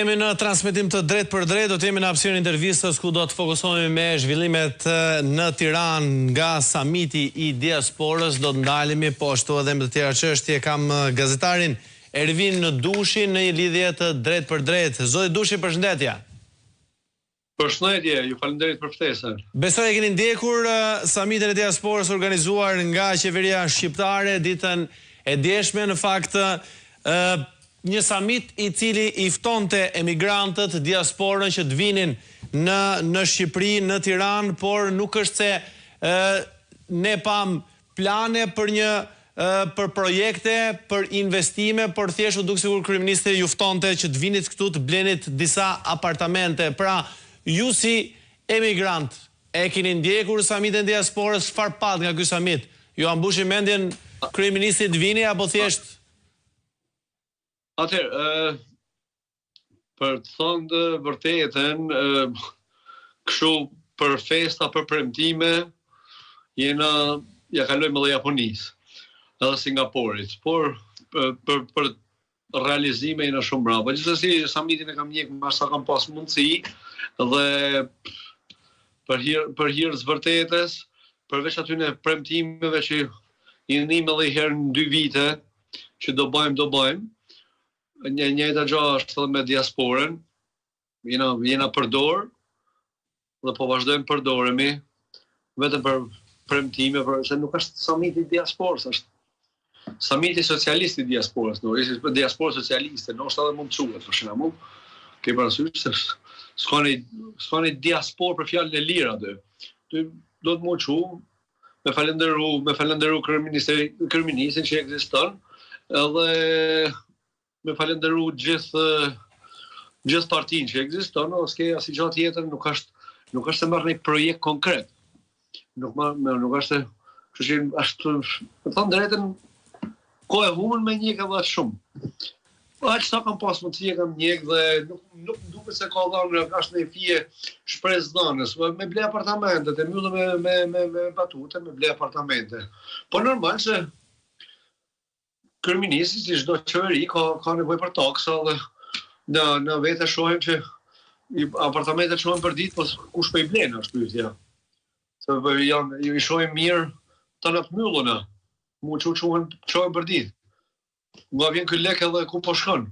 Jemi në transmetim të drejt për drejt, do të jemi në hapësirën e intervistës ku do të fokusohemi me zhvillimet në Tiranë nga samiti i diasporës. Do të ndalemi po ashtu edhe me të tjera çështje. Kam gazetarin Ervin Dushi në një lidhje të drejt për drejt. Zoti Dushi, përshëndetje. Përshëndetje, ju falenderit për ftesën. Besoj e keni ndjekur samitin e diasporës organizuar nga qeveria shqiptare ditën e djeshme, në fakt një samit i cili i ftonte emigrantët, diasporën që të vinin në Shqipëri, në Tiranë, por nuk është se ne pam plane për projekte, për investime, por thjesht u duk sikur kryeministri ju ftonte që të vinit këtu të blenit disa apartamente. Pra, ju si emigrant, e keni ndjekur samitin e diasporës, çfarë pat nga ky samit? Ju ambushi mendjen kryeministri të vini apo thjesht? Atëherë, për të thënë të vërtetën, kështu për festa, për premtime, ja kalojmë edhe Japonisë, edhe Singapurit, por për realizime jena shumë brava. Gjithsesi, samitin e kam ndjekur më sa kam pas mundësi, dhe për hir të vërtetës, përveç atyre premtimeve që i nim edhe herë në 2 vite, që do bëjmë, njëjta gjë është edhe me diasporën, jena përdor, dhe po vazhdojmë përdoremi, vetëm për premtime, se nuk është samiti diasporës, është samiti socialisti diasporës, diasporë socialiste, nështë edhe mund të quhet, për shembull, ke parasysh se s'kani diasporë për fjalën e lirë aty. Do të më quh, me falenderu kryeministrin që ekziston, edhe me falenderu gjithë partinë që ekziston, ose asnjë gjë tjetër, nuk është se marr një projekt konkret. Nuk është, kështu që është, të thënë drejtën, kohë e humbur me njëk edhe shumë. Aq sa kam pas mundësi kam njëk dhe nuk duket se ka dhënë është në fije shpresë dhënës, me ble apartamentet, e mbyllëm me batute, me ble apartamente. Po normal se kryeministri, si çdo qeveri, ka nevojë për taksa dhe në vete shohim që apartamentet shohin për ditë, po kush po i blen është pyetja. Se i shohim mirë të në të mbylluna, mu që shohin për ditë. Nga vjen ky lek edhe ku po shkon.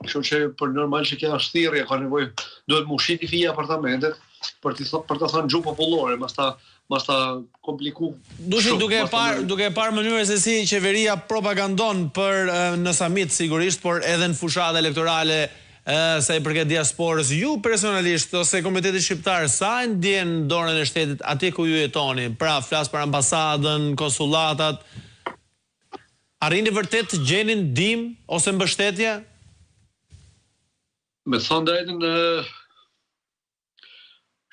Kështu që për normal që kjo është thirrje, ka nevojë, duhet mu shiti fije apartamentet për të thënë gjuhë popullore, mas ta kompliku. Dushi, duke parë mënyrën se si qeveria propagandon për në samit sigurisht, por edhe në fushat elektorale sa i përket diasporës, ju personalisht ose Komiteti Shqiptar, sa e ndjen dorën e shtetit atje ku ju jetoni? Pra, flas për ambasadën, konsulatat, arrini vërtet të gjenin ndihmë ose mbështetje? Me thënë drejtën,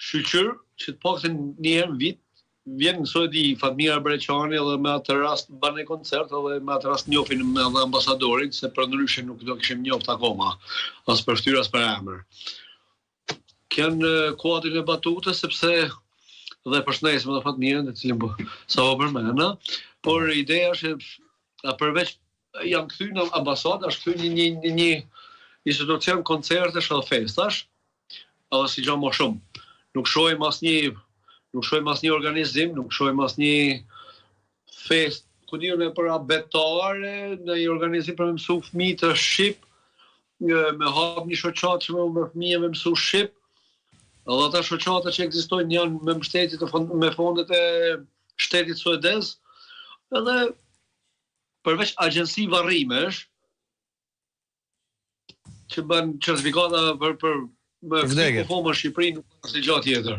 shqyqyr që të paktën një herë në vit, vjen mësojti Fatmira Breqani dhe me atë rast bën një koncert dhe me atë rast njohin edhe ambasadorin, se për ndryshe nuk do kishim njoft akoma, as për fytyrë as për emër. Kanë kuadrin e batutës, sepse dhe përshëndesim edhe Fatmirën, të cilin sa po përmenda, por ideja është përveç janë kthyer në ambasadë, është kthyer një institucion koncertesh edhe festash, edhe si gjë më shumë. Nuk shohim asnjë organizim, nuk shohim asnjë fest, ku diun për abetare, në një organizim për me mësu fëmijë të shqip, me hap një shoqatë që me fëmijë me mësu shqip, edhe ata shoqata që ekzistojnë janë me mbështetje me fondet e shtetit suedez, edhe përveç agjenci varrimesh, që bën certifikata për me fomë në Shqipëri, nuk është gjë tjetër.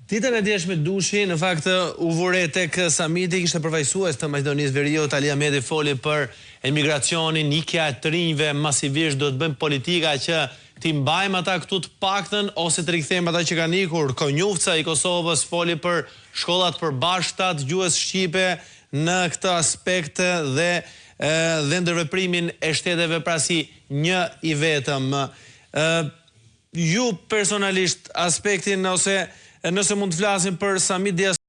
Ditën e djeshme Dushi, në fakt u vure tek samiti, kishte përfaqësues të Maqedonisë Veriut, Ali Ahmedi foli për emigracionin, ikja e të rinjve masivisht, do të bëjmë politika që ti mbajmë ata këtu të paktën ose të rikthejmë ata që kanë ikur. Konjufca i Kosovës foli për shkollat përbashkëta të gjuhës shqipe në këtë aspekt dhe ndërveprimin e shteteve, pra si një i vetëm. Ju personalisht aspektin, ose nëse mund të flasim për samit